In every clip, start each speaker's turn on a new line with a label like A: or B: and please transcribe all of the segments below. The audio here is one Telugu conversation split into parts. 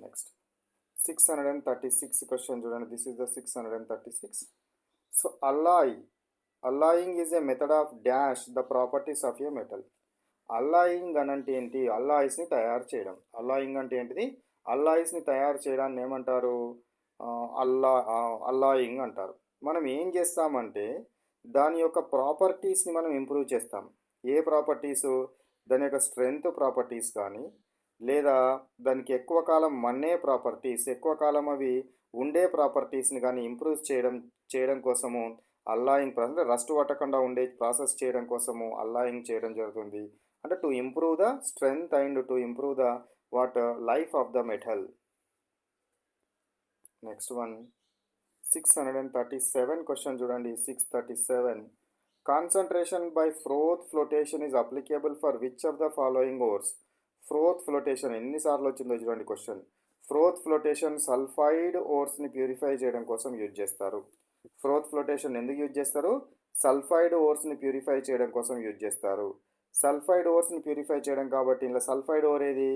A: నెక్స్ట్ 636 క్వశ్చన్ చూడండి. This is the 636. So alloying is a method of dash the properties of a metal. అల్లాయింగ్ అని అంటే ఏంటి? అల్లాయిస్ని తయారు చేయడం. అల్లాయింగ్ అంటే ఏంటిది? అల్లాయిస్ని తయారు చేయడాన్ని ఏమంటారు? అల్లాయింగ్ అంటారు. మనం ఏం చేస్తామంటే దాని యొక్క ప్రాపర్టీస్ని మనం ఇంప్రూవ్ చేస్తాం. ఏ ప్రాపర్టీసు? దాని యొక్క స్ట్రెంగ్త్ ప్రాపర్టీస్ కానీ, లేదా దానికి ఎక్కువ కాలం మన్నే ప్రాపర్టీస్, ఎక్కువ కాలం అవి ఉండే ప్రాపర్టీస్ని కానీ ఇంప్రూవ్ చేయడం కోసము అల్లాయింగ్ ప్రాసెస్, అంటే రస్ట్ పట్టకుండా ఉండే ప్రాసెస్ చేయడం కోసము అల్లాయింగ్ చేయడం జరుగుతుంది. అంటే to improve the strength and to improve the life of the metal. Next one 637 question చూడండి. 637. Concentration by froth flotation is applicable for which of the following ores? Froth flotation ఎన్నిసార్లు వచ్చిందో చూడండి క్వశ్చన్. ఫ్రోత్ ఫ్లోటేషన్ సల్ఫైడ్ ఓర్స్ని ప్యూరిఫై చేయడం కోసం యూజ్ చేస్తారు. ఫ్రోత్ ఫ్లోటేషన్ ఎందుకు యూజ్ చేస్తారు? సల్ఫైడ్ ఓర్స్ని ప్యూరిఫై చేయడం కోసం యూజ్ చేస్తారు. సల్ఫైడ్ ఓర్స్ని ప్యూరిఫై చేయడం కాబట్టి ఇలా సల్ఫైడ్ ఓర్ ఏది?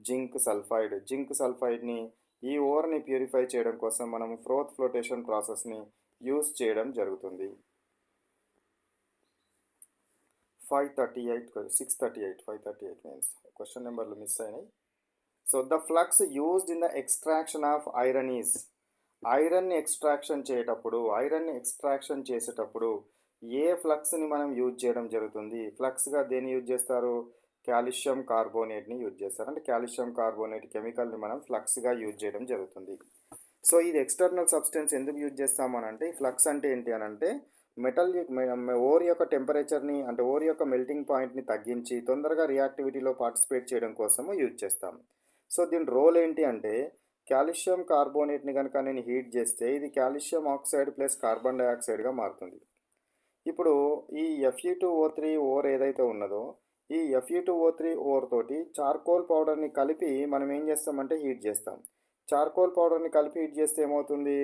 A: Zinc sulphide. జింక్ సల్ఫైడ్ని, ఈ ఓర్ని ప్యూరిఫై చేయడం కోసం మనం ఫ్రోత్ ఫ్లోటేషన్ ప్రాసెస్ని యూజ్ చేయడం జరుగుతుంది. 538 మీన్స్ క్వశ్చన్ నెంబర్లు మిస్ అయినాయి. So the flux used in the extraction of iron is. ఐరన్ని ఎక్స్ట్రాక్షన్ చేసేటప్పుడు ఏ ఫ్లక్స్ని మనం యూజ్ చేయడం జరుగుతుంది? ఫ్లక్స్గా దేన్ని యూజ్ చేస్తారు? కాల్షియం కార్బోనేట్ని యూజ్ చేస్తారు. అంటే కాల్షియం కార్బోనేట్ కెమికల్ని మనం ఫ్లక్స్గా యూజ్ చేయడం జరుగుతుంది. సో ఇది ఎక్స్టర్నల్ సబ్స్టెన్స్ ఎందుకు యూజ్ చేస్తామనంటే, ఫ్లక్స్ అంటే ఏంటి అని అంటే మెటల్ ఓర్ యొక్క టెంపరేచర్ని, అంటే ఓర్ యొక్క మెల్టింగ్ పాయింట్ని తగ్గించి తొందరగా రియాక్టివిటీలో పార్టిసిపేట్ చేయడం కోసము యూజ్ చేస్తాం. సో దీని రోల్ ఏంటి అంటే, కాల్షియం కార్బోనేట్ని కనుక నేను హీట్ చేస్తే ఇది కాల్షియం ఆక్సైడ్ ప్లస్ కార్బన్ డైఆక్సైడ్గా మారుతుంది. ఇప్పుడు ఈ Fe2O3 ఓర్ ఏదైతే ఉన్నదో, ఈ Fe2O3 ఓర్ తోటి చార్కోల్ పౌడర్ని కలిపి మనం ఏం చేస్తామంటే హీట్ చేస్తాం. చార్కోల్ పౌడర్ని కలిపి హీట్ చేస్తే ఏమవుతుంది?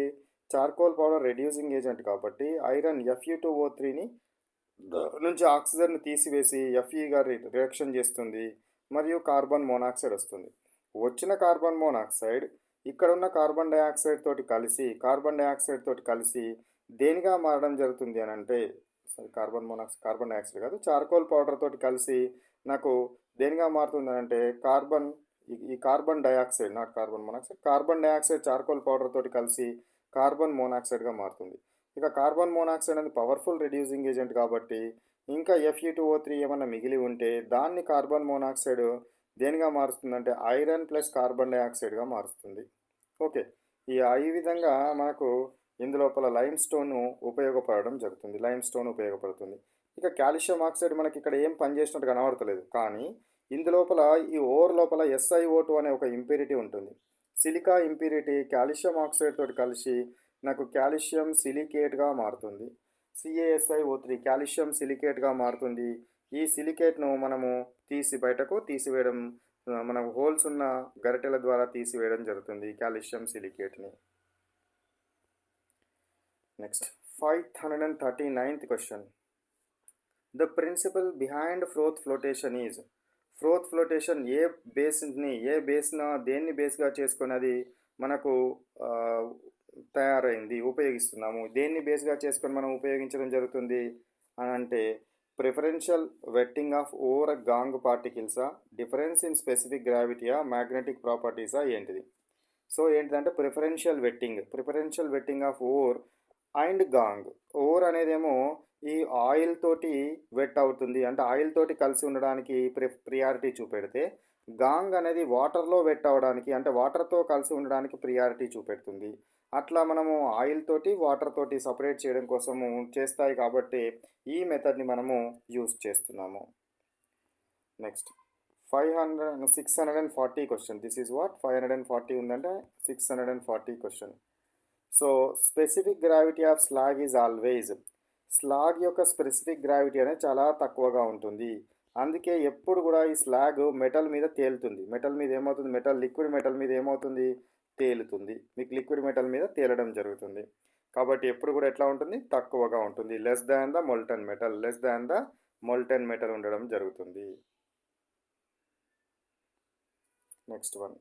A: చార్కోల్ పౌడర్ రెడ్యూసింగ్ ఏజెంట్ కాబట్టి ఐరన్ Fe2O3ని నుంచి ఆక్సిజన్ని తీసివేసి Feగా రియాక్షన్ చేస్తుంది, మరియు కార్బన్ మోనాక్సైడ్ వస్తుంది. వచ్చిన కార్బన్ మోనాక్సైడ్ ఇక్కడ ఉన్న కార్బన్ డైఆక్సైడ్ తోటి కలిసి దేనిగా మారడం జరుగుతుంది అని అంటే, కార్బన్ డైఆక్సైడ్ కాదు, చార్కోల్ పౌడర్ తోటి కలిసి నాకు దేనిగా మారుతుంది అని అంటే carbon dioxide, not carbon monoxide, carbon dioxide charcoal powder తోటి కలిసి కార్బన్ మోనాక్సైడ్గా మారుతుంది. ఇక కార్బన్ మోనాక్సైడ్ అనేది పవర్ఫుల్ రెడ్యూసింగ్ ఏజెంట్ కాబట్టి ఇంకా Fe2O3 ఏమన్నా మిగిలి ఉంటే దాన్ని కార్బన్ మోనాక్సైడ్ దేనిగా మారుస్తుందంటే ఐరన్ ప్లస్ కార్బన్ డైఆక్సైడ్గా మారుస్తుంది. ఓకే, ఈ విధంగా మనకు ఇందులోపల లైమ్ స్టోన్ ఉపయోగపడడం జరుగుతుంది. ఉపయోగపడుతుంది. ఇక కాల్షియం ఆక్సైడ్ మనకి ఇక్కడ ఏం పనిచేసినట్టు కనబడతలేదు, కానీ ఇందులోపల ఈ ఓర్ లోపల SiO2 అనే ఒక ఇంప్యూరిటీ ఉంటుంది. సిలికా ఇంప్యూరిటీ కాల్షియం ఆక్సైడ్ తోటి కలిసి నాకు కాల్షియం సిలికేట్గా మారుతుంది. CaSiO3 కాల్షియం సిలికేట్గా మారుతుంది. ఈ సిలికేట్ను మనము బయటకు తీసివేయడం, మనం హోల్స్ ఉన్న గరిటెల ద్వారా తీసివేయడం జరుగుతుంది కాల్షియం సిలికేట్ని. Next 539th question. The principle behind froth flotation is. Froth flotation దేన్ని బేస్గా చేసుకొని అది మనకు తయారైంది, ఉపయోగిస్తున్నాము. దేన్ని బేస్గా చేసుకొని మనం ఉపయోగించడం జరుగుతుంది అని అంటే, preferential wetting of ore gangue పార్టికల్సా, డిఫరెన్స్ ఇన్ స్పెసిఫిక్ గ్రావిటీయా, మ్యాగ్నెటిక్ ప్రాపర్టీసా ఏంటిది? సో ఏంటిదంటే preferential wetting of ore and gangue. Ore అనేదేమో ఈ ఆయిల్ తోటి వెట్ అవుతుంది, అంటే ఆయిల్ తోటి కలిసి ఉండడానికి ప్రియారిటీ చూపెడితే, గాంగ్ అనేది వాటర్లో వెట్ అవ్వడానికి, అంటే వాటర్తో కలిసి ఉండడానికి ప్రియారిటీ చూపెడుతుంది. అట్లా మనము ఆయిల్ తోటి వాటర్ తోటి సపరేట్ చేయడం కోసము చేస్తాయి కాబట్టి ఈ మెథడ్ని మనము యూజ్ చేస్తున్నాము. Next 640 question. This is what 540 ఉందంటే 640 question. So specific gravity of slag is always. Slag యొక్క స్పెసిఫిక్ గ్రావిటీ అనేది చాలా తక్కువగా ఉంటుంది. అందుకే ఎప్పుడు కూడా ఈ స్లాగ్ మెటల్ మీద తేలుతుంది. లిక్విడ్ మెటల్ మీద ఏమవుతుంది? తేలుతుంది. మీకు లిక్విడ్ మెటల్ మీద తేలడం జరుగుతుంది. కాబట్టి ఎప్పుడు కూడా ఎట్లా ఉంటుంది? తక్కువగా ఉంటుంది. Less than the molten metal ఉండడం జరుగుతుంది. Next one